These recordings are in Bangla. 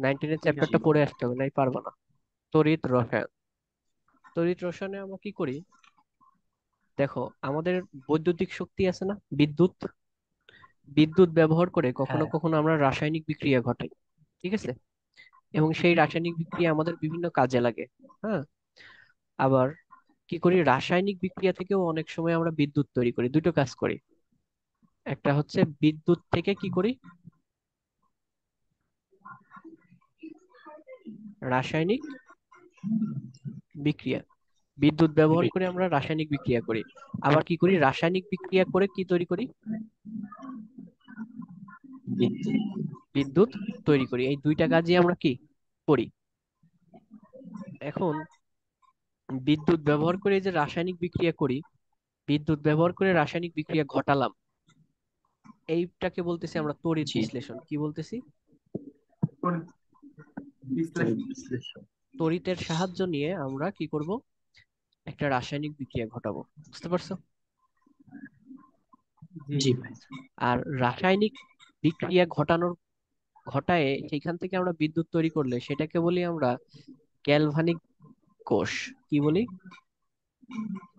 নাইনটিনের ঠিক আছে। চ্যাপ্টারটা পড়ে আসতে হবে, নাই পারবো না। তড়িৎ রসায়ন। তড়িৎ রসায়নে আমরা কি করি? দেখো, আমাদের বৈদ্যুতিক শক্তি আছে না, বিদ্যুৎ। বিদ্যুৎ ব্যবহার করে কখনো হ্যাঁ। কখনো আমরা রাসায়নিক বিক্রিয়া ঘটাই, ঠিক আছে? এবং সেই রাসায়নিক বিক্রিয়া আমাদের বিভিন্ন কাজে লাগে। হ্যাঁ। আবার কি করি, রাসায়নিক বিক্রিয়া থেকেও অনেক সময় আমরা বিদ্যুৎ তৈরি করি, দুটো কাজ করি। একটা হচ্ছে বিদ্যুৎ থেকে কি করি, রাসায়নিক বিক্রিয়া। বিদ্যুৎ ব্যবহার করে আমরা রাসায়নিক বিক্রিয়া করি। আবার কি করি, রাসায়নিক বিক্রিয়া করে কি তৈরি করি, বিদ্যুৎ। বিদ্যুৎ তৈরি করি। এই দুইটা কাজই আমরা কি করি। এখন বিদ্যুৎ ব্যবহার করে যে রাসায়নিক বিক্রিয়া করি, বিদ্যুৎ ব্যবহার করে রাসায়নিক বিক্রিয়া ঘটালাম, এইটাকে বলতেছি আমরা তড়িৎ জি। বিশ্লেষণ। কি বলতেছি? তড়িৎ বিশ্লেষণ। তড়িতের সাহায্য নিয়ে আমরা কি করব, একটা রাসায়নিক বিক্রিয়া ঘটাবো। বুঝতে পারছো? জি ভাই। আর রাসায়নিক বিক্রিয়া ঘটায় সেখান থেকে আমরা বিদ্যুৎ তৈরি করলে সেটাকে বলি আমরা গ্যালভানিক কোষ। কি বলি?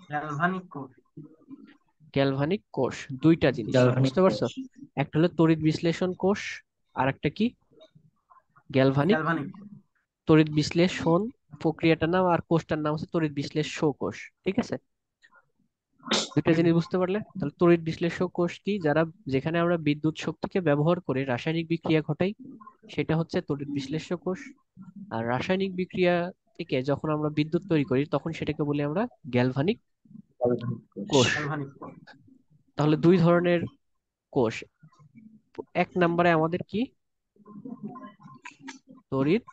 গ্যালভানিক কোষ। গ্যালভানিক কোষ। দুইটা জিনিস, গ্যালভানিক বুঝতে পারছো? কোষ। একটা হলো তড়িৎ বিশ্লেষণ কোষ, আর একটা কি, গ্যালভানিক। গ্যালভানিক। তড়িৎ বিশ্লেষণ প্রক্রিয়াটার নাম, আর কোষটার নাম হচ্ছে তড়িৎ বিশ্লেষ্য কোষ। ঠিক আছে? দুইটা জিনিস বুঝতে পারলে? তাহলে তড়িৎ বিশ্লেষ্য কোষ কি, যারা, যেখানে আমরা বিদ্যুৎ শক্তিকে ব্যবহার করে রাসায়নিক বিক্রিয়া ঘটাই, সেটা হচ্ছে তড়িৎ বিশ্লেষ্য কোষ। আর রাসায়নিক বিক্রিয়া থেকে যখন আমরা বিদ্যুৎ তৈরি করি তখন সেটাকে বলি আমরা গ্যালভানিক গ্যালভানিক কোষ। কোষ। গ্যালভানিক কোষ। তাহলে দুই ধরনের কোষ। এক নম্বরে আমাদের কি, তড়িৎ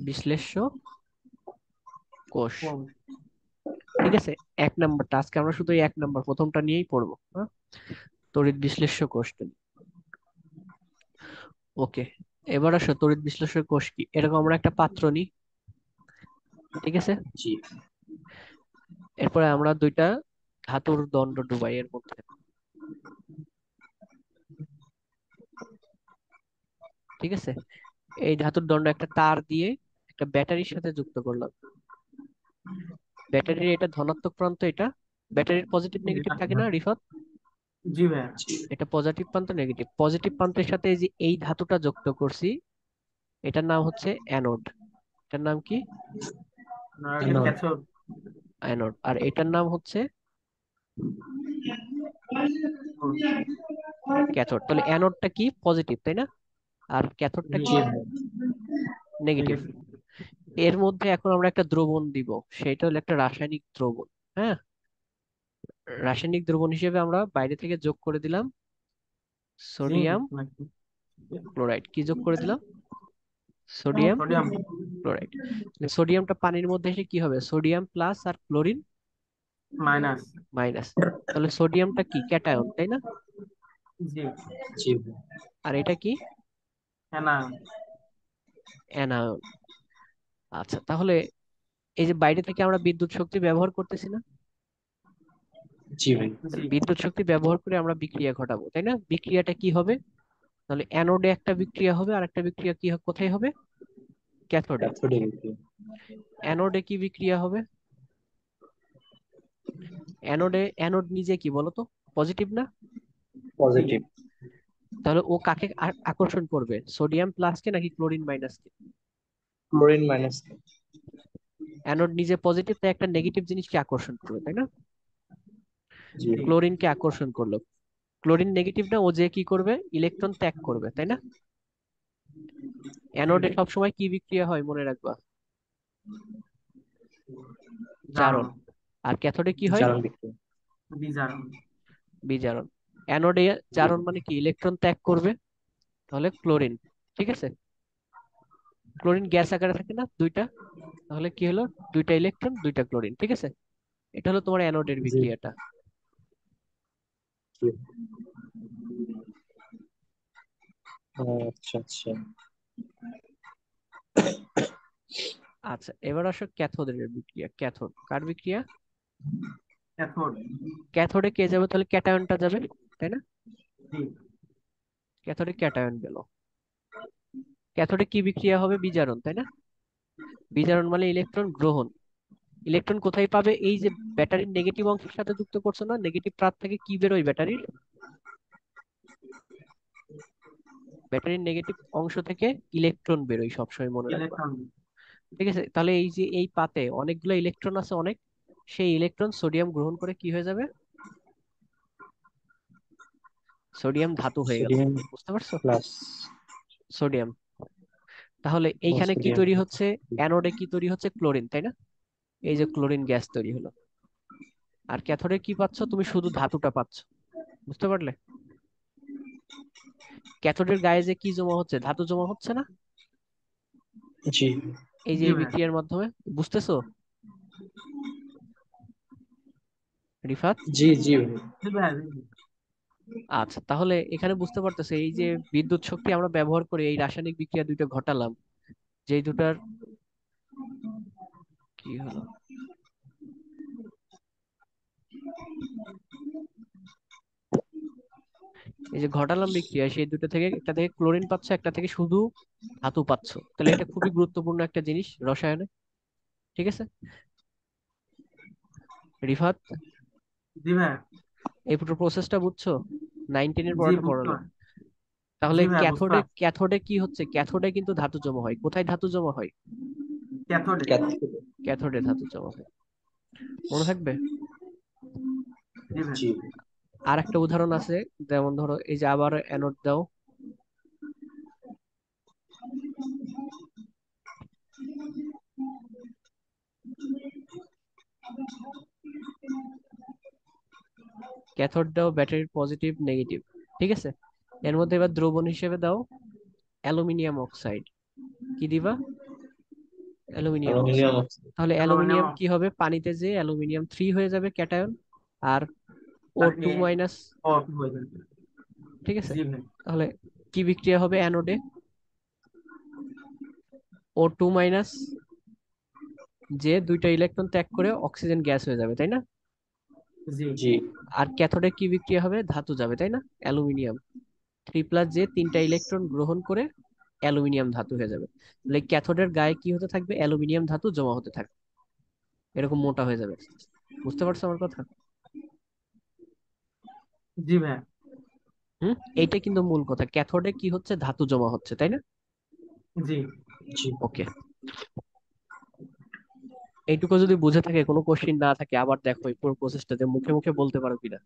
বিশ্লেষ্য কোষ। কোষ। ঠিক আছে? এক নাম্বারটা আজকে আমরা শুধু এই এক নাম্বার প্রথমটা নিয়েই পড়বো, হ্যাঁ? তড়িৎ বিশ্লেষ্য কোষটা। ওকে। এবার আসো, তড়িৎ বিশ্লেষ্য কোষ কি, এরকম আমরা একটা পাত্র নিই। ঠিক আছে? জি। এরপরে আমরা দুইটা ধাতুর দণ্ড ডুবাই এর মধ্যে। ঠিক আছে? এই ধাতুর দণ্ড একটা তার দিয়ে একটা ব্যাটারির সাথে যুক্ত করলাম। ব্যাটারির এটা ধনাত্মক প্রান্ত, এটা ব্যাটারির পজিটিভ নেগেটিভ থাকে না রিফাত? জি ভাই। এটা পজিটিভ প্রান্ত, নেগেটিভ। পজিটিভ প্রান্তের সাথে এই যে এই ধাতুটা যুক্ত করছি, এটার নাম হচ্ছে অ্যানোড। এটার নাম কি? এটা ক্যাথোড। অ্যানোড। আর এটার নাম হচ্ছে ক্যাথোড। তাহলে অ্যানোডটা কি, পজিটিভ, তাই না? আর ক্যাথোডটা জি কি, ভাই। নেগেটিভ। নেগেটিভ। এর মধ্যে এখন আমরা একটা দ্রবণ দিব, সেটা হলো একটা রাসায়নিক দ্রবণ। হ্যাঁ। রাসায়নিক দ্রবণ হিসেবে আমরা বাইরে থেকে যোগ করে দিলাম জিঙ্ক সোডিয়াম নাকি? ক্লোরাইড। কি যোগ করে দিলাম? Sodium sodium. ক্লোরাইড। সোডিয়ামটা পানির মধ্যে এসে কি হবে, সোডিয়াম প্লাস আর ক্লোরিন মাইনাস। মাইনাস। তাহলে সোডিয়ামটা কি, ক্যাটায়ন, তাই না? জি। জি ভাই। আর এটা কি, অ্যানায়ন। অ্যানায়ন। আচ্ছা, তাহলে এই যে বাইরে থেকে আমরা বিদ্যুৎ শক্তি ব্যবহার করতেছি না, জি ভাই। তাহলে জি। বিদ্যুৎ শক্তি ব্যবহার করে আমরা বিক্রিয়া ঘটাবো, তাই না? বিক্রিয়াটা কি হবে? তাহলে অ্যানোডে একটা বিক্রিয়া হবে, আর একটা বিক্রিয়া কি কোথায় হবে, ক্যাথোডে। ক্যাথোডিক। অ্যানোডে কি বিক্রিয়া হবে? অ্যানোড নিজে কি বলতো, পজিটিভ না? পজিটিভ। তাহলে ও কাকে আকর্ষণ করবে, সোডিয়াম প্লাসকে নাকি ক্লোরিন মাইনাসকে? Chlorine minus. অ্যানোড নিজে পজিটিভ, তাই একটা নেগেটিভ জিনিসকে আকর্ষণ করবে, তাই না? জি। ক্লোরিনকে আকর্ষণ করলো। ক্লোরিন নেগেটিভ না, ও যে কি করবে, ইলেকট্রন ত্যাগ করবে, তাই না? জি অ্যানোডে ভাই। সবসময় কি বিক্রিয়া হয় মনে রাখবা, জারণ। জারণ। আর ক্যাথোডে কি হয়, জারণ বিক্রিয়া। বিজারণ। বিজারণ। অ্যানোডে জি। জারণ মানে কি, ইলেকট্রন ত্যাগ করবে, তাহলে ক্লোরিন। ঠিক আছে? ক্লোরিন গ্যাস আকারে থাকে না দুইটা, তাহলে কি হলো, দুইটা ইলেকট্রন দুইটা ক্লোরিন। ঠিক আছে? এটা হলো তোমার অ্যানোডের জি। বিক্রিয়াটা। জি। আচ্ছা আচ্ছা। আচ্ছা, এবার আসো ক্যাথোডের বিক্রিয়া। ক্যাথোড কার বিক্রিয়া? ক্যাথোড। ক্যাথোডে কে যাবে, তাহলে ক্যাটায়নটা যাবে, তাই না? জি। ক্যাথোডে ক্যাটায়ন গেল। ক্যাথোডে কি বিক্রিয়া হবে? বিজারণ, তাই না? বিজারণ মানে ইলেকট্রন গ্রহণ। ইলেকট্রন কোথায় পাবে? এই যে ব্যাটারির নেগেটিভ অংশের সাথে যুক্ত করছো না, নেগেটিভ প্রান্ত থেকে কি বেরোয় ব্যাটারির? ব্যাটারির নেগেটিভ অংশ থেকে ইলেকট্রন বেরোয়, সবসময় মনে রাখবা। ইলেকট্রন। ঠিক আছে, তাহলে এই যে এই পাতে অনেকগুলো ইলেকট্রন আছে, অনেক, সেই ইলেকট্রন সোডিয়াম গ্রহণ করে কি হয়ে যাবে? সোডিয়াম ধাতু হয়ে গেল। সোডিয়াম বুঝতে পারছো? প্লাস। সোডিয়াম। তাহলে ও এইখানে কি সোডিয়াম। তৈরি হচ্ছে? অ্যানোডে কি তৈরি হচ্ছে? ক্লোরিন, তাই না? এই যে ক্লোরিন গ্যাস তৈরি হলো। আর ক্যাথোডে কি পাচ্ছ? তুমি শুধু ধাতুটা পাচ্ছ। বুঝতে পারলে? ক্যাথোডের গায়ে যে কি জমা হচ্ছে? ধাতু জমা হচ্ছে না? জি এই যে জি এই ভাইয়া। বিক্রিয়ার মাধ্যমে। বুঝতেছো রিফাত? জি জি জি ভাইয়া, জি জি। আচ্ছা, তাহলে এখানে বুঝতে পারতেছে এই যে বিদ্যুৎ শক্তি আমরা ব্যবহার করে এই রাসায়নিক বিক্রিয়া দুইটা ঘটালাম, যে দুটার কি হলো, এই যে ঘটালাম বিক্রিয়া, সেই দুটো থেকে একটা থেকে ক্লোরিন পাচ্ছ, একটা থেকে শুধু ধাতু পাচ্ছ। তাহলে এটা খুবই গুরুত্বপূর্ণ একটা জিনিস রসায়নে। ঠিক আছে রিফাত? জি ভাইয়া। এই পুরো প্রসেসটা বুঝছো? 9-10 জি পড়াটা বুঝতে পড়ালাম। পারছি। তাহলে জি ভাইয়া, বুঝতে ক্যাথোডে, পারছি। ক্যাথোডে কি হচ্ছে? ক্যাথোডে কিন্তু ধাতু জমা হয়। কোথায় ধাতু জমা হয়? ক্যাথোডে। ক্যাথোডে ধাতু জমা হয়। মনে থাকবে? জি ভাইয়া। জি। আর একটা উদাহরণ আছে, যেমন ধরো এই যে আবার অ্যানোড দাও। ক্যাথোড দাও ব্যাটারির পজিটিভ নেগেটিভ। ঠিক আছে, এর মধ্যে এবার দ্রবণ হিসেবে দাও অ্যালুমিনিয়াম অক্সাইড। কি দিবা? Aluminium aluminium oxide. অক্সাইড। তাহলে অ্যালুমিনিয়াম। অ্যালুমিনিয়াম কি হবে? পানিতে যে অ্যালুমিনিয়াম 3 হয়ে যাবে ক্যাটায়ন, আর ও আর টু এ মাইনাস। অফ হয়ে যাবে। ঠিক আছে, জি ভাই। তাহলে কি বিক্রিয়া হবে অ্যানোডে? O2 মাইনাস, যে দুইটা ইলেকট্রন ত্যাগ করে অক্সিজেন গ্যাস হয়ে যাবে, তাই না? জি। জি আর ক্যাথোডে কি বিক্রিয়া হবে? ধাতু যাবে, তাই না? অ্যালুমিনিয়াম 3+, যে তিনটা ইলেকট্রন গ্রহণ করে অ্যালুমিনিয়াম ধাতু হয়ে যাবে। তাহলে ক্যাথোডের গায়ে কি হতে থাকবে? অ্যালুমিনিয়াম ধাতু জমা হতে থাকবে, এরকম মোটা হয়ে যাবে আস্তে আস্তে। বুঝতে পারছো আমার কথা? জি ভাইয়া। হুম, এইটা কিন্তু মূল কথা, ক্যাথোডে কি হচ্ছে? ধাতু জমা হচ্ছে, তাই না? জি। জি। ওকে, এইটুকু যদি বুঝে থাকে, কোনো কোশ্চিন না থাকে, আবার দেখো এই পুরো প্রসেসটা যে মুখে মুখে বলতে পারো কিনা।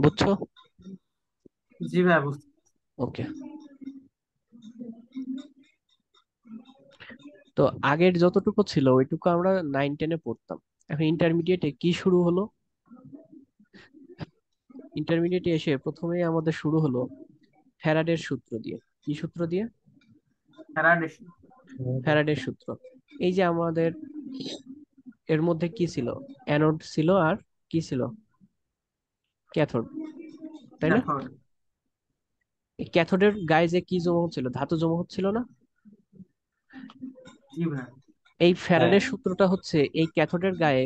বুঝছো? জি ভাইয়া, বুঝতে। ওকে, তো আগের যতটুকু ছিল ওইটুকু আমরা 9-10-এ পড়তাম। এখন ইন্টারমিডিয়েটে কি শুরু হলো? ইন্টারমিডিয়েটে এসে প্রথমেই আমাদের শুরু হলো ফ্যারাডের সূত্র দিয়ে। কি সূত্র দিয়ে? ফ্যারাডে। ফ্যারাডের সূত্র। এই যে আমাদের এর মধ্যে কি ছিল? অ্যানোড ছিল, আর কি ছিল? ক্যাথোড, তাই না? ক্যাথোড। এই ক্যাথোডের গায়ে যে কি জমা হচ্ছিল? ধাতু জমা হচ্ছিল না? জি ভাইয়া। এই হ্যাঁ। ফ্যারাডের সূত্রটা হচ্ছে এই ক্যাথোডের গায়ে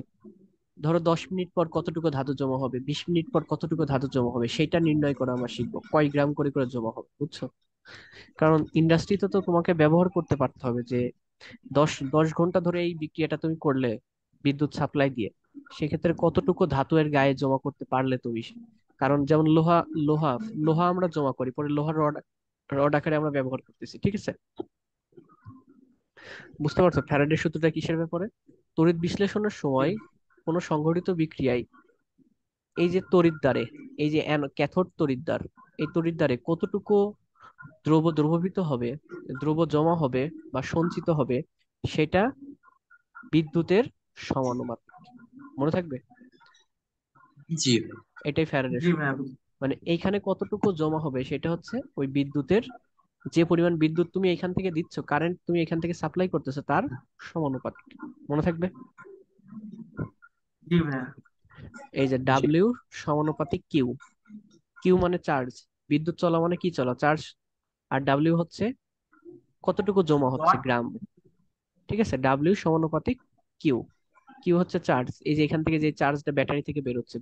ধরো 10 মিনিট পর কতটুকু ধাতু জমা হবে, 20 মিনিট পর কতটুকু ধাতু জমা হবে, সেটা নির্ণয় করা আমরা শিখবো, কয় গ্রাম করে করে জমা হবে। বুঝছো? কারণ ইন্ডাস্ট্রিতে তো তোমাকে ব্যবহার করতে পারতে হবে, যে দশ দশ ঘন্টা ধরে এই বিক্রিয়াটা তুমি করলে বিদ্যুৎ সাপ্লাই দিয়ে, সেক্ষেত্রে কতটুকু ধাতু এর গায়ে জমা করতে পারলে তুমি। কারণ যেমন লোহা, লোহা লোহা আমরা জমা করি, পরে লোহার রড, রড আকারে আমরা ব্যবহার করতেছি। ঠিক আছে, বুঝতে পারছো ফ্যারাডের সূত্রটা কিসের ব্যাপারে? তড়িৎ বিশ্লেষণের জি। সময় কোন সংঘটিত বিক্রিয়ায় এই যে তড়িৎদ্বারে, এই যে ক্যাথোড তড়িৎদ্বার, এই তড়িৎদ্বারে কতটুকু দ্রব্য দ্রবীভূত হবে, দ্রব্য জমা হবে বা সঞ্চিত হবে, সেটা বিদ্যুতের সমানুপাতিক। মনে থাকবে? জি এটাই ফ্যারাডের জি সূত্র। ভাইয়া, বুঝতে। মানে এইখানে কতটুকু জমা হবে সেটা হচ্ছে ওই বিদ্যুতের, যে পরিমাণ বিদ্যুৎ তুমি এখান থেকে দিচ্ছ, কারেন্ট তুমি এখান থেকে সাপ্লাই করতেছো, তার সমানুপাতিক। মনে থাকবে? জি ভাইয়া। এই যে জি। ডাব্লিউ সমানুপাতিক কিউ। কিউ মানে চার্জ, বিদ্যুৎ চলা মানে কি চলা, চার্জ। আর ডাব্লিউ হচ্ছে কতটুকু জমা হচ্ছে, ওয়াট। গ্রাম। ঠিক আছে, ডাব্লিউ সমানুপাতিক কিউ। কিউ হচ্ছে চার্জ, এই যে এখান থেকে যে চার্জটা ব্যাটারি থেকে বেরোচ্ছে,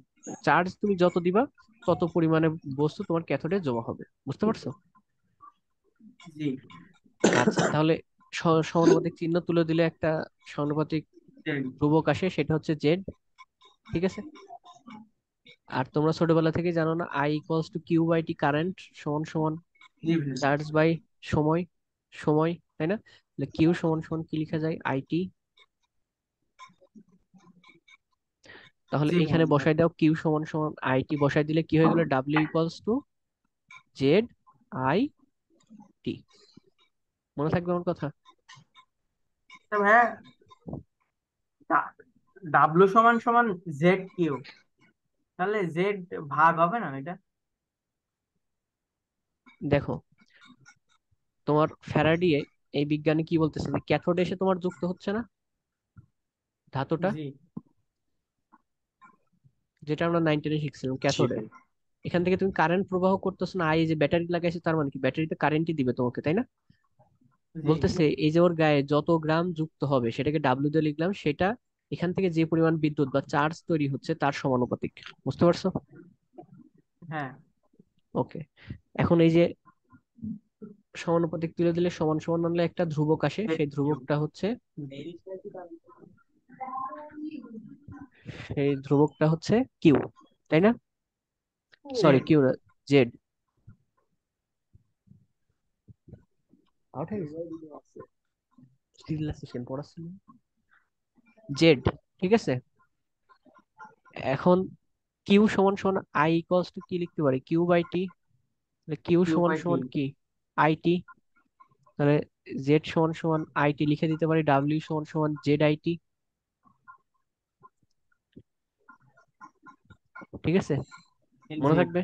চার্জ তুমি যত দিবা তত পরিমাণে বস্তু তোমার ক্যাথোডে জমা হবে। বুঝতে পারছো? জি। আচ্ছা, তাহলে সমানুপাতিক চিহ্ন তুলে দিলে একটা সমানুপাতিক জেড। ধ্রুবক আসে, সেটা হচ্ছে জেড। ঠিক আছে। আর তোমরা ছোটবেলা থেকে জানো না, I equals to Q by T, current সমান সমান জি ভাইয়া। চার্জ বাই সময়, সময়, তাই না? তাহলে কিউ সমান সমান কি লেখা যায়, আইটি। তাহলে জি এখানে ভাইয়া। বসাই দাও, কিউ সমান সমান আইটি বসাই দিলে কি হয়ে গেল, W equals to Z I T. মনে থাকবে আমার কথা? তা ভাইয়া, ডাব্লু সমান সমান জেড কিউ, তাহলে জেড ভাগ হবে না এটা? দেখো, তোমার ফ্যারাডিয়ে এই বিজ্ঞানী কি বলতেছে, যে ক্যাথোডে এসে তোমার যুক্ত হচ্ছে না ধাতুটা, জি। যেটা আমরা 9 টেনে শিখছিলাম, জি ক্যাথোডে। ভাই। এখান থেকে তুমি কারেন্ট প্রবাহ করতেছো না, এই যে ব্যাটারি লাগাইছে, তার মানে কি ব্যাটারিতে কারেন্টই দিবে তোমাকে, তাই না? জি। বলতেছে এই যে ওর গায়ে যত গ্রাম যুক্ত হবে, সেটাকে ডাব্লিউ দিয়ে লিখলাম, সেটা এখান থেকে যে পরিমাণ বিদ্যুৎ বা চার্জ তৈরি হচ্ছে তার সমানুপাতিক। বুঝতে পারছো? হ্যাঁ। ওকে। এখন এই যে সমানুপাতিক তুলে দিলে সমান সমান আনলে একটা ধ্রুবক আসে, জেড সেই কিউ। ধ্রুবকটা হচ্ছে, সেই ধ্রুবকটা হচ্ছে কিউ, তাই না? Sorry, Z. কিউ না, জেড। আউট হয়ে গেছে, স্টিল অ্যাসিস্ট্যান্ট পড়াচ্ছিল, জেড। ঠিক আছে। এখন কিউ সমান সমান আই ইকুয়ালস টু কি লিখতে পারি, Q by T. Q Q সমান বাই টি। সমান কি, আইটি। তাহলে জেড সমান সমান আইটি লিখে দিতে পারি, ডাব্লিউ সমান সমান জেড আইটি। ঠিক আছে, মনে জি। থাকবে?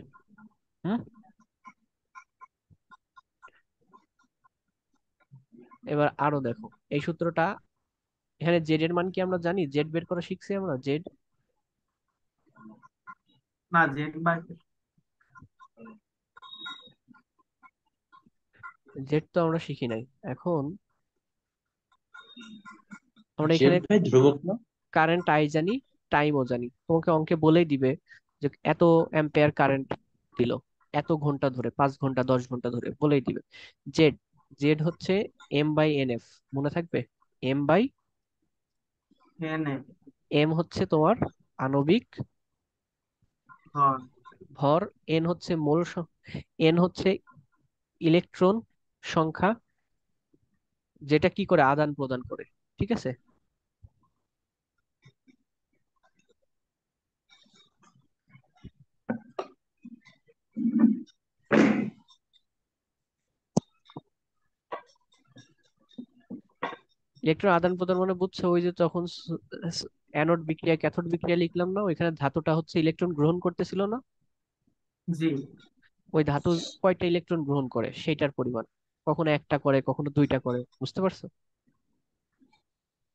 হুম। এবার আরো দেখো, এই সূত্রটা, এখানে জেড এর মান কি আমরা জানি, জেড বের করা শিখছি আমরা, জেড। না, জেড বাই। জেড তো আমরা শিখি নাই। এখন আমরা জেড এখানে ভাই ধ্রুবক না? কারেন্ট আই জানি, টাইমও জানি, তোমাকে অঙ্কে বলেই দিবে যে এত অ্যাম্পিয়ার কারেন্ট দিল, এত ঘন্টা ধরে, 5 ঘন্টা 10 ঘন্টা ধরে বলেই দিবে। জেড, জেড হচ্ছে এম বাই এন এফ, মনে থাকবে? M by, N A. M হচ্ছে তোমার আণবিক ধর। ভর, এন হচ্ছে মোল, এন হচ্ছে ইলেকট্রন সংখ্যা, যেটা কি করে, আদান প্রদান করে। ঠিক আছে। ইলেকট্রন আদান প্রদান মানে বুঝছো, ওই যে তখন অ্যানোড বিক্রিয়া ক্যাথোড বিক্রিয়া লিখলাম না, ওইখানে ধাতুটা হচ্ছে ইলেকট্রন গ্রহণ করতেছিল না, জি। ওই ধাতু কয়টা ইলেকট্রন গ্রহণ করে সেইটার পরিমাণ, কখনো একটা করে কখনো দুইটা করে। বুঝতে পারছো?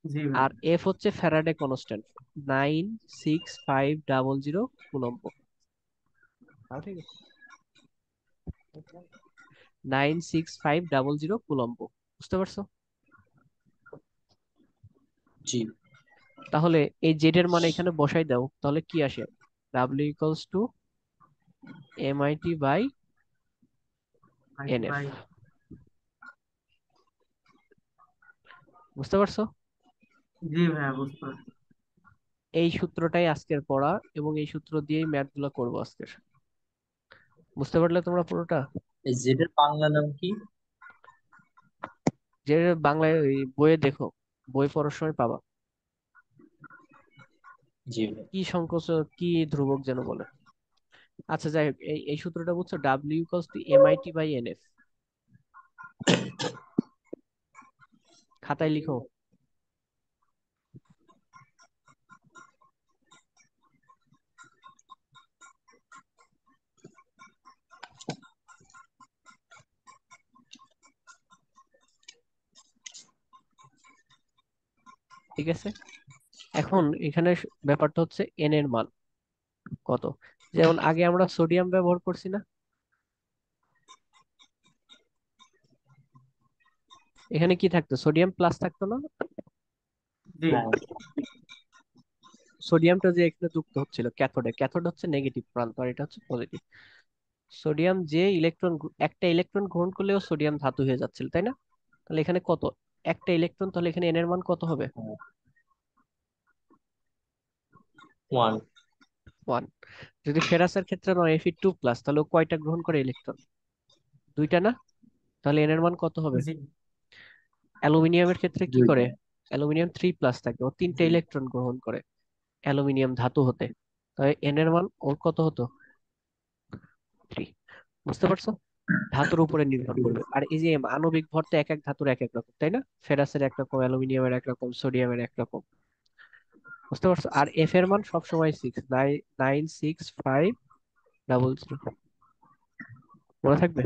জি ভাই। আর এফ হচ্ছে ফ্যারাডে কনস্ট্যান্ট, 96500 কুলম্ব। তাও ঠিক আছে, 96500 কুলম্ব। বুঝতে পারছো? জি। তাহলে এই জেড এর মানে এখানে বসাই দাও, তাহলে কি আসে, W equals to MIT by IT NF. By. বুঝতে পারছো? জি ভাইয়া, বুঝতে পারছি। এই সূত্রটাই আজকের পড়া, এবং এই সূত্র দিয়েই ম্যাথ গুলো করবো আজকের। বুঝতে পারলে তোমরা পুরোটা? এই জেড এর বাংলা নাম কি? যে বাংলায় ওই বইয়ে দেখো, বই পড়ার সময় পাবা। জি ভাই। কি সংকোচ, কি ধ্রুবক যেন বলে। আচ্ছা যাই হোক, এই এই সূত্রটা বুঝছো, W equals to MIT by NF. খাতায় লিখো। ঠিক আছে। এখন এখানে ব্যাপারটা হচ্ছে এন এর মান কত, যেমন আগে আমরা সোডিয়াম ব্যবহার করছি না, এখানে কি থাকতো, সোডিয়াম প্লাস থাকতো না? জি হ্যাঁ। সোডিয়ামটা যে এখানে যুক্ত হচ্ছিল ক্যাথোডে, ক্যাথোড হচ্ছে নেগেটিভ প্রান্ত আর এটা হচ্ছে পজিটিভ। সোডিয়াম যে ইলেকট্রন, একটা ইলেকট্রন গ্রহণ করলেও সোডিয়াম ধাতু হয়ে যাচ্ছিল, তাই না? তাহলে এখানে কত, একটা ইলেকট্রন, তাহলে এখানে এন এর মান কত হবে? হ্যাঁ, 1। ওয়ান। যদি ফেরাসের ক্ষেত্রে নয় Fe2+, তাহলে ও কয়টা গ্রহণ করে ইলেকট্রন? দুইটা না? তাহলে এন এর মান কত হবে? জি অ্যালুমিনিয়ামের ক্ষেত্রে কি করে? 2টা। অ্যালুমিনিয়াম 3+ থাকে, ও তিনটা জি ইলেকট্রন গ্রহণ করে অ্যালুমিনিয়াম ধাতু হতে। তাহলে এন এর মান ওর কত হতো? 3। বুঝতে পারছো? ধাতুর উপরে নির্ভর করবে। আর এই যে আণবিক ভর তো এক এক ধাতুর এক এক রকম, তাই না? ফেরাসের একরকম, অ্যালুমিনিয়ামের একরকম, সোডিয়ামের একরকম। বুঝতে পারছো? আর এফ এর মান সবসময় 99650। মনে থাকবে?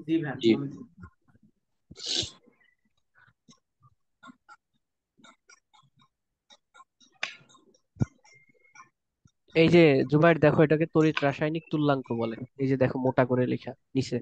জি ভাই জি। আমি এই যে জুবাইর দেখো, এটাকে তড়িৎ রাসায়নিক তুল্যাঙ্ক বলে। এই যে দেখো মোটা করে লেখা নিচে।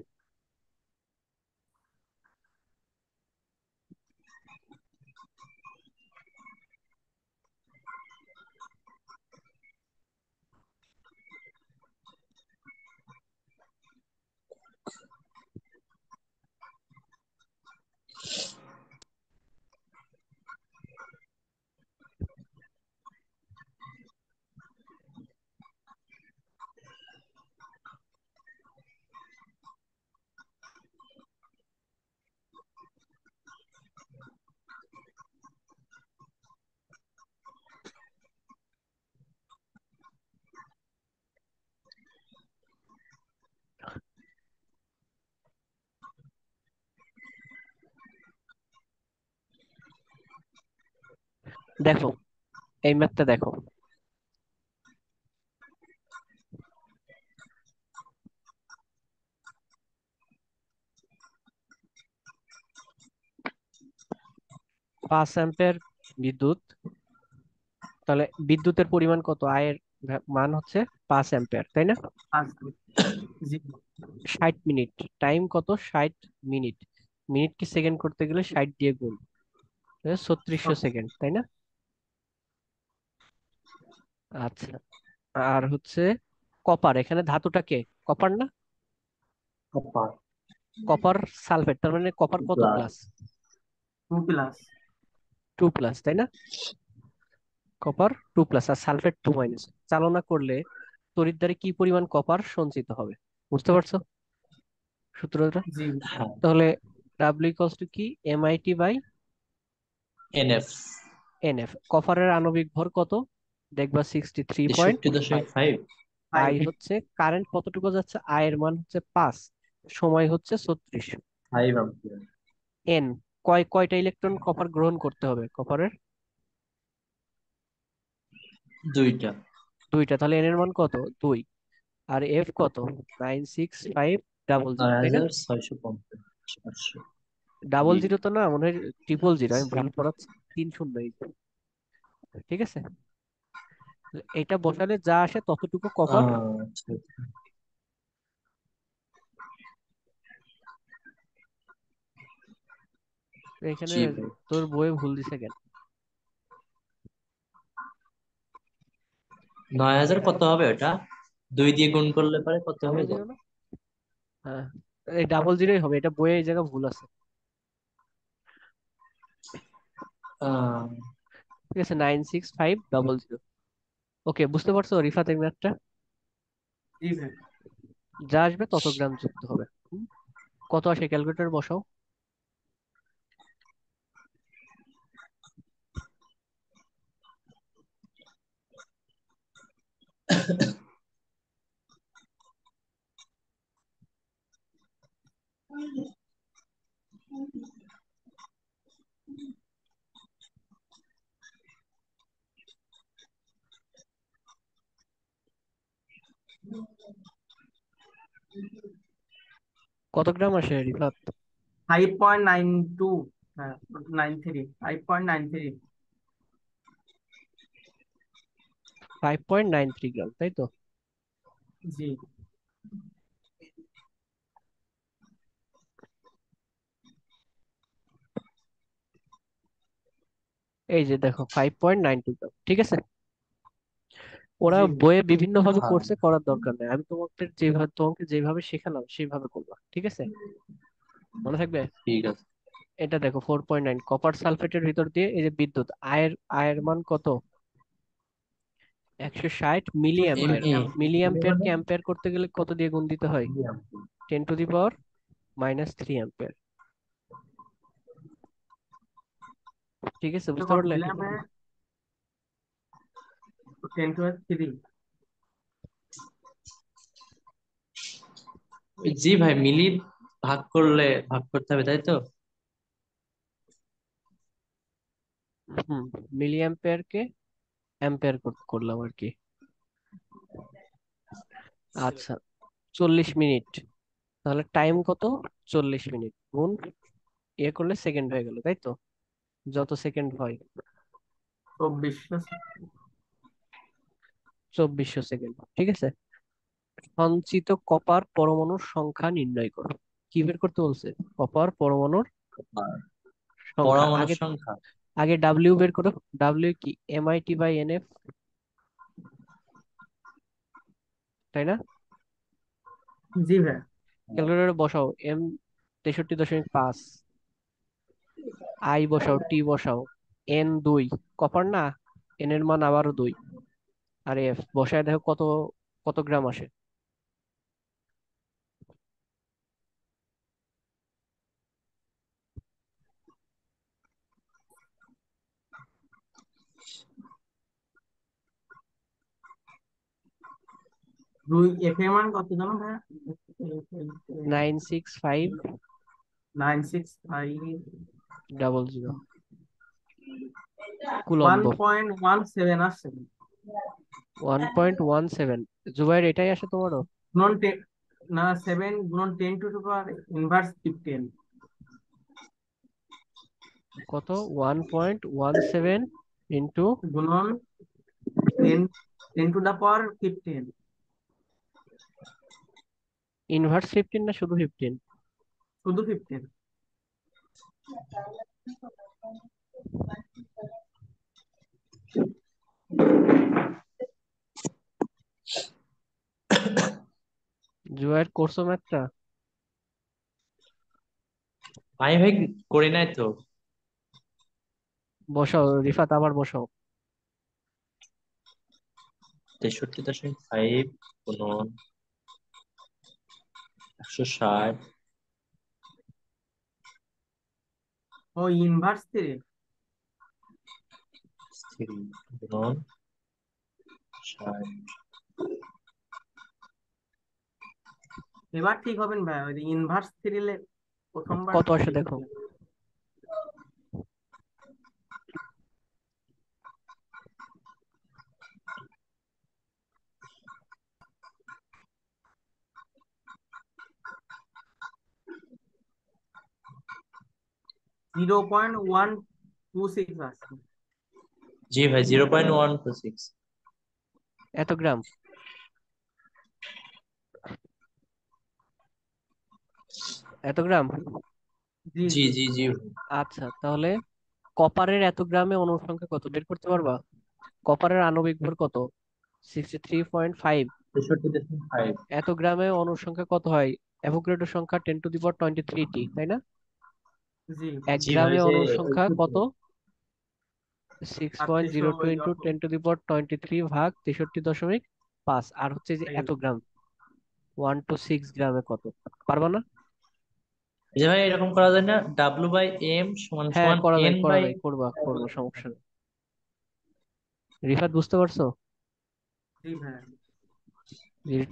দেখো এই ম্যাথটা দেখো। 5 অ্যাম্পিয়ার বিদ্যুৎ, তাহলে বিদ্যুতের পরিমাণ কত, আয়ের মান হচ্ছে 5 অ্যাম্পিয়ার, তাই না? আসবো। জি 60 মিনিট, টাইম কত, 60 মিনিট। মিনিটকে সেকেন্ড করতে গেলে 60 দিয়ে গুণ, 3600 সেকেন্ড, তাই না? আচ্ছা। আর হচ্ছে কপার, এখানে ধাতুটা কে, কপার না? কপার কপার সালফেট, তার মানে কপার কত প্লাস। প্লাস? 2+। 2+, তাই না? কপার 2+, আর সালফেট 2-। চালনা করলে তড়িৎদ্বারে কি পরিমাণ কপার সঞ্চিত হবে? বুঝতে পারছো সূত্রটা? জি হ্যাঁ। তাহলে ডাব্লিউ ইকুয়ালস টু কি, এমআইটি বাই এনএফ এনএফ। কপারের আণবিক ভর কত? দেখবা 63.5। 63.5। ফাইভ আই হচ্ছে কারেন্ট কতটুকু যাচ্ছে, আই এর মান হচ্ছে 5, সময় হচ্ছে 36। 5 অ্যাম্পিয়ার। এন, কয়টা ইলেকট্রন কপার গ্রহণ করতে হবে কপারের? 2টা। দুইটা, তাহলে এন এর মান কত, 2। আর এফ কত, 96500, নয় তাই না? হাজার ছয়শো পঞ্চাশ 800। ডাবল জি। জিরো তো না, মনে হয় ট্রিপল জিরো, আমি ভুল পড়াচ্ছি। 3 শূন্য এই যে। ঠিক আছে, এটা বসালে যা আসে ততটুকু কপার। আচ্ছা। এখানে জি ভাই। তোর বইয়ে ভুল দিছে কেন? 9000 কত হবে ওটা? 2 দিয়ে গুণ করলে পরে কত হবে ডাবল গো? জিরো না? হ্যাঁ, এই ডাবল জিরোই হবে, এটা বইয়ে এই জায়গা ভুল আছে। আহ, ঠিক আছে, 96500। ওকে, বুঝতে পারছো রিফাতের ম্যাথটা? জি ভাই যা আসবে তত গ্রাম যুক্ত হবে। কত আসে, ক্যালকুলেটর বসাও। কত গ্রাম আসে রিফাত? 5.92। হ্যাঁ 93, 5.93। 5.93 গ্রাম, তাই তো? জি এই যে দেখো 5.92 গ্রাম, ঠিক আছে। ওরা জি বইয়ে বিভিন্ন ভাবে হ্যাঁ, করছে, করার দরকার নেই, আমি তোমাকে যেভাবে শেখালাম সেইভাবে করবা, ঠিক আছে, মনে থাকবে। ঠিক আছে। এটা দেখো 4.9, কপার সালফেটের ভিতর দিয়ে এই যে বিদ্যুৎ, আয়ের আয়ের মান কত, 160 মিলি অ্যাম্পিয়ার। এমএ মিলি মানে অ্যাম্পিয়ারকে অ্যাম্পিয়ার করতে গেলে কত দিয়ে গুণ দিতে হয়? 10⁻³ ঠিক আছে, তো বুঝতে কত পারলে। দিলাম 10 to 3। জি ভাই, মিলি ভাগ করলে ভাগ করতে হবে, তাই তো? হুম, মিলি অ্যাম্পিয়ারকে অ্যাম্পিয়ার করলাম আর কি। আচ্ছা, 40 মিনিট, তাহলে টাইম কত? 40 মিনিট গুণ করলে সেকেন্ড হয়ে গেল, তাই তো, যত সেকেন্ড হয়। 2400। 2400 সেকেন্ড, ঠিক আছে। সঞ্চিত কপার পরমাণুর সংখ্যা নির্ণয় করো। কি বের করতে বলছে? কপার পরমাণুর আর সংখ্যা। পরমাণুর আগে সংখ্যা। আগে ডাব্লিউ বের করো। ডাব্লিউ কি? MIT/NF, তাই না? জি ভাই। ক্যালকুলেটরে বসাও, M 63.5, আই বসাও, টি বসাও, N 2, কপার না, N এর মান আবারও 2, আর F বসায় দেখো কত কত গ্রাম আসে। 2 এফ এর মান কত জানো ভাই? 96500 965। One coulomb. Point one seven আসছে। 1.17, জুবাইর এটাই আসে তোমারও? গুণন 10, না 7 গুণন 10 to the power ইনভার্স 15। কত? 1.17 ইন্টু গুণন 10 to the power 15। ইনভার্স 15 না শুধু 15? শুধু 15। জুবাইর করছো ম্যাথটা? আমি ভাই করি নাই তো। বসাও রিফাত, আবার বসাও। 63.5 গুণন 160 ও ইনভার্স 3। গুণন 60। এবার ঠিক হবেন ভাই, ওই ইনভার্স 3 প্রথমবার কত আসে দেখো। দেখেছিলাম। 0.126 আসছে। জি ভাই, 0.126। এত গ্রাম? এত গ্রাম? জি জি জি। জি জি। আচ্ছা, তাহলে কপারের এত গ্রামে অনুর সংখ্যা কত বের করতে পারবা? কপারের আণবিক ভর কত? 63.5। 63.5। এত গ্রামে অনুর সংখ্যা কত হয়? অ্যাভোগাড্রো সংখ্যা 10⁻23T, তাই না? জি এক জি ভাই, গ্রামে যে অনুর সংখ্যা কত? সিক্স পয়েন্ট 3800 জিরো টু ওই ইন্টু অত। 10⁻23 ভাগ 63.5, আর হচ্ছে যে এত গ্রাম, 1 to 6 গ্রামে কত? পারবা না? যে ভাই, এরকম করা যায় না? W/M সমান হ্যাঁ, সমান করা যায়, N করা বাই। যায়, করবা করবা, সমস্যা নেই। রিফাত বুঝতে পারছো? জি ভাই।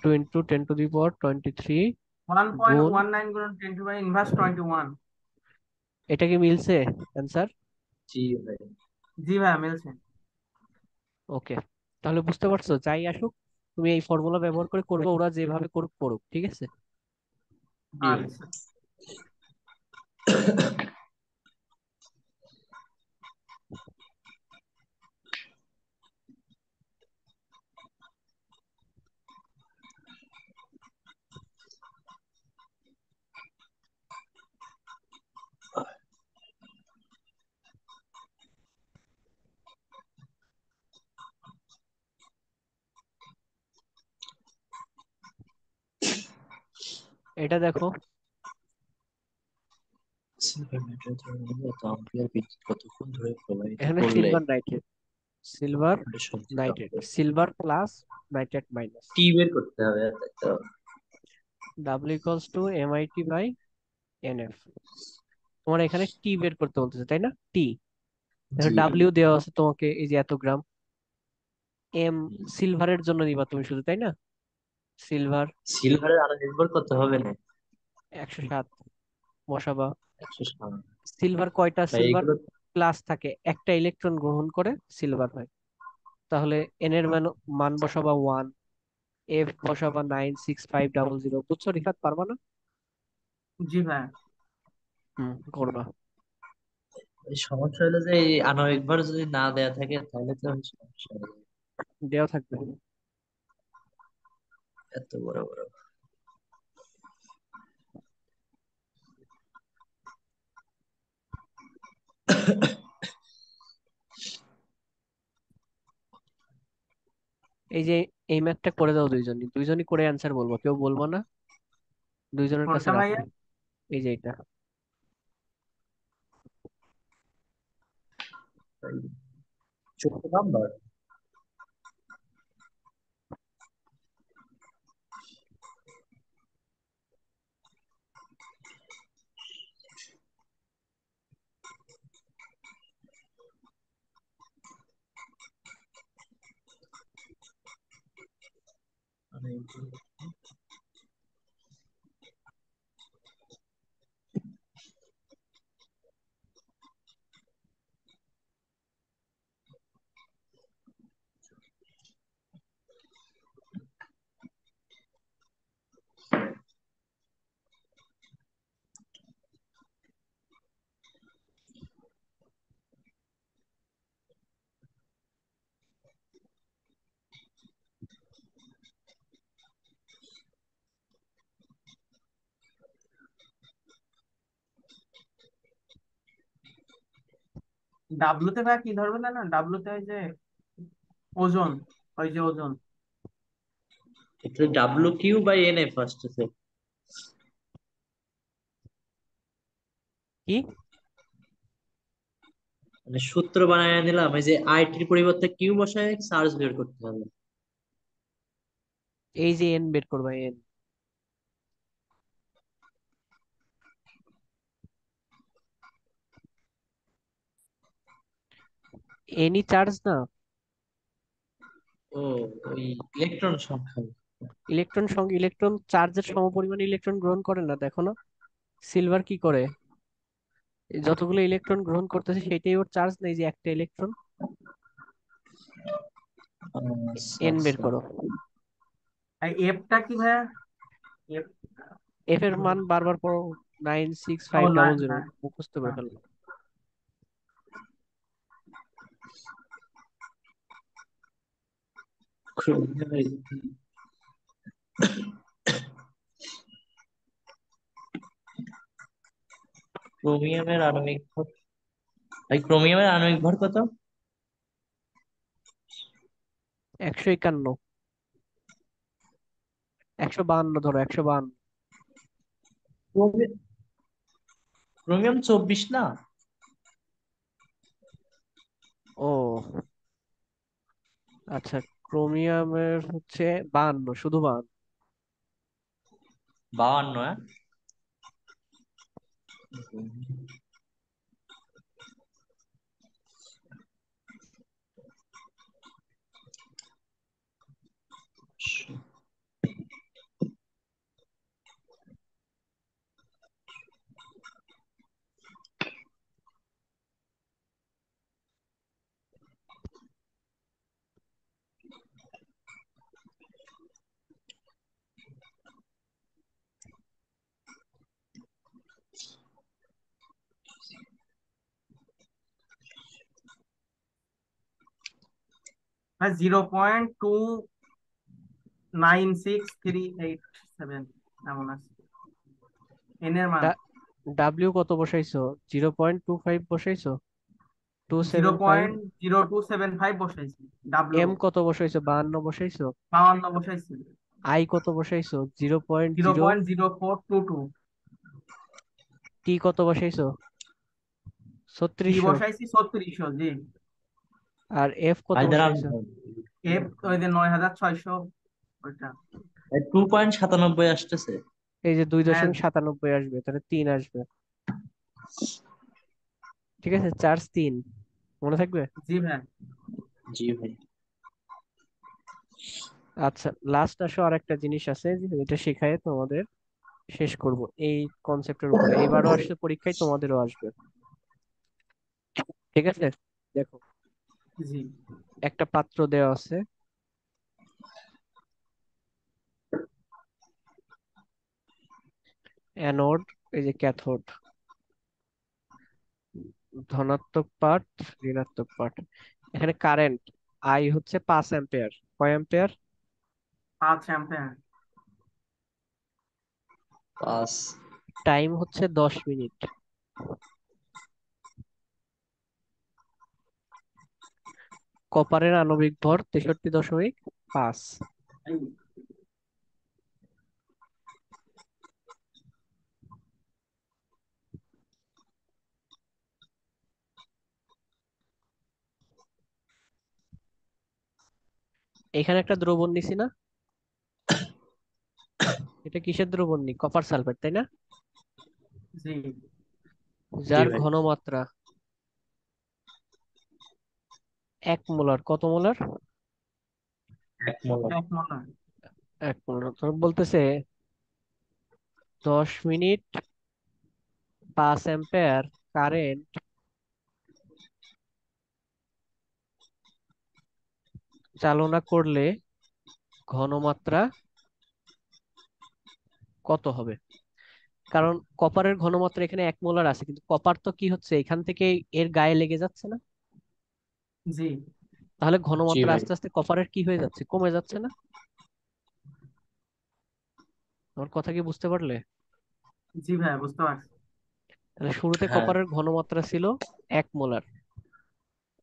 2 ইন্টু 10⁻23 ওয়ান পয়েন্ট গুণ, ওয়ান নাইন গুণন 10 to the power ইনভার্স 21। এটা কি মিলছে অ্যান্সার? জি ভাই। জি ভাই মিলছে। ওকে, তাহলে বুঝতে পারছো, যাই আসুক তুমি এই ফর্মুলা ব্যবহার করে করবে, ওরা যেভাবে করুক করুক, ঠিক আছে। জি ভাই। আচ্ছা। এটা দেখো, সিলভার নাইট্রেট এত অ্যাম্পিয়ার বিদ্যুৎ কতক্ষণ ধরে প্রবাহিত এখানে করলে সিলভার নাইট্রেট, সিলভার এটা সবচেয়ে nitrate, silver plus nitrate minus, T বের করতে হবে, তাই তো? W equals to MIT by NF. তোমার এখানে টি বের করতে বলতেছে তাই না? টি, জি। ডাব্লিউ দেওয়া আছে তোমাকে, এই যে এত গ্রাম। এম সিলভারের জন্য নিবা তুমি শুধু, তাই না? সিলভার সিলভারের আরো নির্ভর করতে হবে না? 107 বসাবা। 107। সিলভার কয়টা ভাই সিলভার এগুলো প্লাস থাকে? একটা ইলেকট্রন গ্রহণ করে সিলভার হয়। তাহলে এন এর মান, মান বসাবা 1, এফ বসাবা 96500। বুঝছো রিফাত, পারবা না? জি ভাই। করবা। এই সমস্যা হলো যে এই আণবিক ভর যদি না দেয়া থাকে তাহলে তো সমস্যা হবে। দেওয়া থাকবে। এত বড় বড়। এই যে এই ম্যাথটা করে দাও দুইজনই, দুইজনই করে অ্যান্সার বলবো, কেউ বলবো না, দুইজনের কাছে কোনটা রাখো। ভাইয়া? এই যে এটা। 14 নাম্বার। মানে ডাব্লুতে ভাইয়া কি ধরবে না? ডাব্লুতে ওই যে ওজন, ওই যে ওজন। এটা W Q by N F আসতেছে। কি? মানে সূত্র বানায় নিলাম, এই যে আইটির পরিবর্তে কিউ বসায় চার্জ বের করতে হবে। এই যে এন বের করবা, এন। এনই চার্জ না? ও, ওই ইলেকট্রন সংখ্যা। ইলেকট্রন সঙ্গে ইলেকট্রন চার্জের সমপরিমাণে ইলেকট্রন গ্রহণ করে না, দেখো না? সিলভার কি করে? যতগুলো ইলেকট্রন গ্রহণ করতেছে সেটাই ওর চার্জ নেই, যে একটা ইলেকট্রন। আচ্ছা এন বের আচ্ছা। করো। আর এফটা কি ভাইয়া? এফ। এফ এর মান বারবার পড়ো, নাইন সিক্স ও ফাইভ না ডাবল জিরো না। মুখস্থ করে হ্যাঁ। ফেলো। ক্রোমিয়ামের আণবিক ভর, ভাই ক্রোমিয়ামের আণবিক ভর কত? 151, 152 ধরো, 152। ক্রোমি- ক্রোমিয়াম 24 না? ও আচ্ছা, ক্রোমিয়ামের হচ্ছে 52, শুধু 52। 52, হ্যাঁ। ভাই 0.296387 এমন আছে এন এর মান। ডাব্লিউ কত বসাইছো? 0.25 বসাইছো? Two zero seven five point zero two seven five বসাইছি ডাব্লু। এম কত বসাইছো? 52 বসাইছো? 52 বসাইছি। আই কত বসাইছো? 0.0। 0.0422। টি কত বসাইছো? টি 3600। বসাইছি 3600, জি। আর এফ কত ভাই দাঁড়ান, বসাইছো? এফ ওই যে 9600, ওইটা। 2.97 আসতেছে। এই যে দুই হ্যাঁ। দশমিক সাতানব্বই আসবে, তাহলে 3 আসবে। ঠিক আছে, চার্জ 3। মনে থাকবে? জি ভাই। জি ভাই। আচ্ছা, লাস্ট আসো, আর একটা জিনিস আছে যে এটা শেখায় তোমাদের শেষ করব এই কনসেপ্টের উপরে। এইবারও আসলে পরীক্ষায় তোমাদেরও আসবে। ঠিক আছে, দেখো, জি। একটা পাত্র দেওয়া আছে, অ্যানোড, এই যে ক্যাথোড, ধনাত্মক পার্ট, ঋণাত্মক পার্ট। এখানে কারেন্ট আই হচ্ছে 5 অ্যাম্পিয়ার। কয় অ্যাম্পিয়ার? 5 অ্যাম্পিয়ার। পাঁচ। টাইম হচ্ছে 10 মিনিট। কপারের আণবিক ভর 63.5। এখানে একটা দ্রবণ নিছি না? এটা কিসের দ্রবণ নি? কপার সালফেট, তাই না? জি। জি যার ভাই। ঘনমাত্রা 1 মোলার। কত মোলার? 1 মোলার। 1 মোলার। 1 মোলার। তো বলতেছে 10 মিনিট, 5 অ্যাম্পিয়ার কারেন্ট চালনা করলে ঘনমাত্রা কত হবে? কারণ কপারের ঘনমাত্রা এখানে 1 মোলার আছে, কিন্তু কপার তো কি হচ্ছে, এখান থেকে এর গায়ে লেগে যাচ্ছে না? জি। তাহলে জি ঘনমাত্রা ভাই। আস্তে আস্তে কপারের কি হয়ে যাচ্ছে, কমে যাচ্ছে না? আমার কথা কি বুঝতে পারলে? জি ভাই, বুঝতে পারছি। তাহলে শুরুতে হ্যাঁ। কপারের ঘনমাত্রা ছিল 1 মোলার।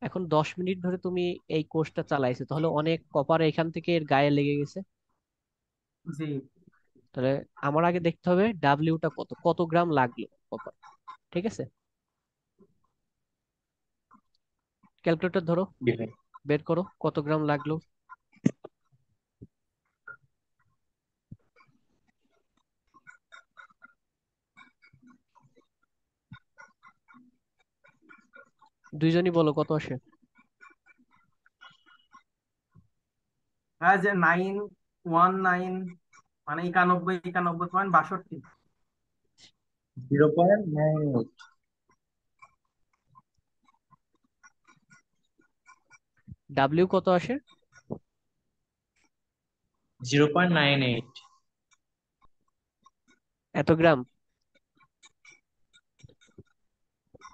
এখন 10 মিনিট ধরে তুমি এই কোর্সটা চালাইছো, তাহলে অনেক কপার এখান থেকে এর গায়ে লেগে গেছে। জি। তাহলে আমার আগে দেখতে হবে ডাব্লিউটা কত, কত গ্রাম লাগলো কপার। ঠিক আছে, ক্যালকুলেটর ধরো, জি ভাই। বের করো কত গ্রাম লাগলো। দুইজনই বলো কত আসে। হ্যাঁ, যে 919, মানে 91, 91.62। 0.98। ডাব্লিউ কত আসে? 0.98। এত গ্রাম,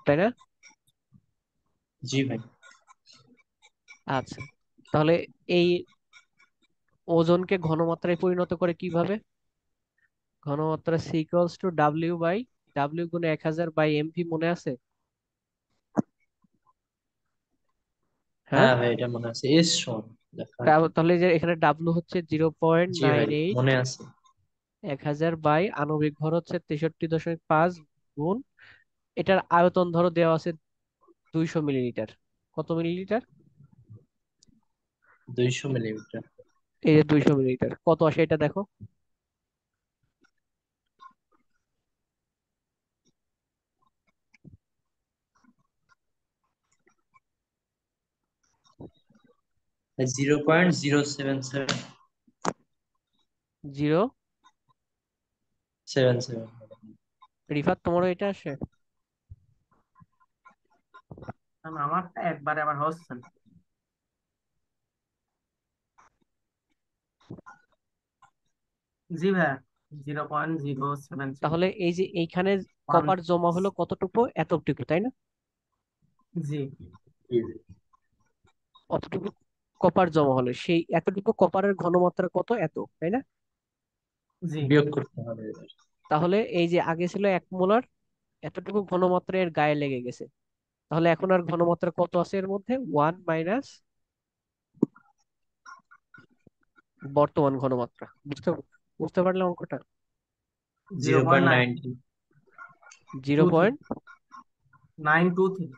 তাই না? জি ভাই। আচ্ছা, তাহলে এই ওজনকে ঘনমাত্রায় পরিণত করে কিভাবে? ঘনমাত্রা C equals to W by, W গুণে 1000 বাই এমভি, মনে আছে? হ্যাঁ, হ্যাঁ ভাই, এটা মনে আছে, এস সমান লেখা আছে। তাহলে যে এখানে ডাব্লু হচ্ছে জিরো পয়েন্ট জি নাইন ভাই, এইট মনে আছে। 1000 বাই আণবিক ভর হচ্ছে 63.5 গুণ, এটার আয়তন ধরো দেওয়া আছে 200 মিলিলিটার। কত মিলিলিটার? 200 মিলিমিটার। এই যে 200 মিলিলিটার, কত আসে এটা দেখো। 0.077। জিরো। 77। রিফাত, তোমারও এটা আসে? কারণ আমারটা একবারে আবার হচ্ছে না। জি ভাই, 0.077। তাহলে এই যে এইখানে ওয়ান। কপার জমা হলো কতটুকু, এতটুকু, তাই না? জি। জি ভাই। অতটুকু কপার জমা হলো, সেই এতটুকু কপারের ঘনমাত্রা কত, এত, তাই না? জি। বিয়োগ করতে হবে এবার। তাহলে এই যে আগে ছিল 1 মোলার, এতটুকু ঘনমাত্রা এর গায়ে লেগে গেছে। তাহলে এখন আর ঘনমাত্রা কত আছে এর মধ্যে? 1 মাইনাস বর্তমান ঘনমাত্রা। বুঝতে বুঝতে পারলে অঙ্কটা? Zero zero point point nine nine zero two three point 923।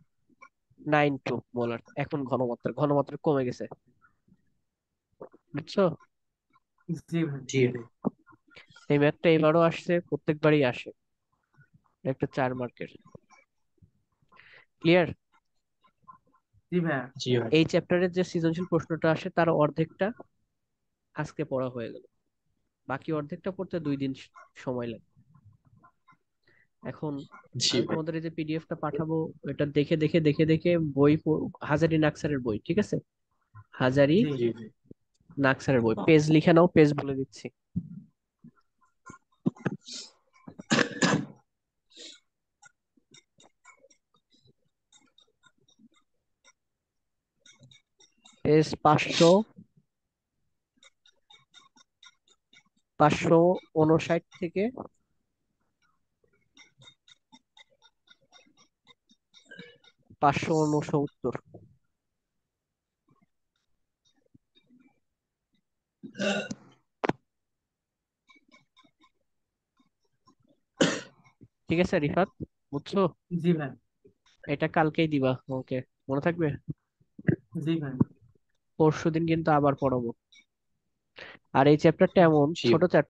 92 molar. এখন ঘনমাত্রা ঘনমাত্রা কমে গেছে, বুঝছো? জি ভাই। জি ভাই। এই ম্যাথটা এবারও আসছে, প্রত্যেকবারই আসে। একটা 4 মার্কের। ক্লিয়ার? জি ভাইয়া। জি ভাই। এই চ্যাপ্টারের যে সৃজনশীল প্রশ্নটা আসে তার অর্ধেকটা আজকে পড়া হয়ে গেল, বাকি অর্ধেকটা পড়তে 2 দিন সময় লাগে। এখন জি আমি ভাই। তোমাদের এই যে পিডিএফটা পাঠাবো, এটা দেখে দেখে দেখে দেখে বই হাজারি নাকসারের বই, ঠিক আছে? হাজারি জি জি ভাই। নাকসারের বই পেজ লিখে নাও, পেজ বলে দিচ্ছি। পেজ 559 থেকে 569। ঠিক আছে রিফাত, বুঝছো? জি ভাই। এটা কালকেই দিবা, ওকে? মনে থাকবে? জি ভাই। পরশুদিন কিন্তু আবার পড়াবো। আর এই চ্যাপ্টারটা এমন জি ছোট ভাই।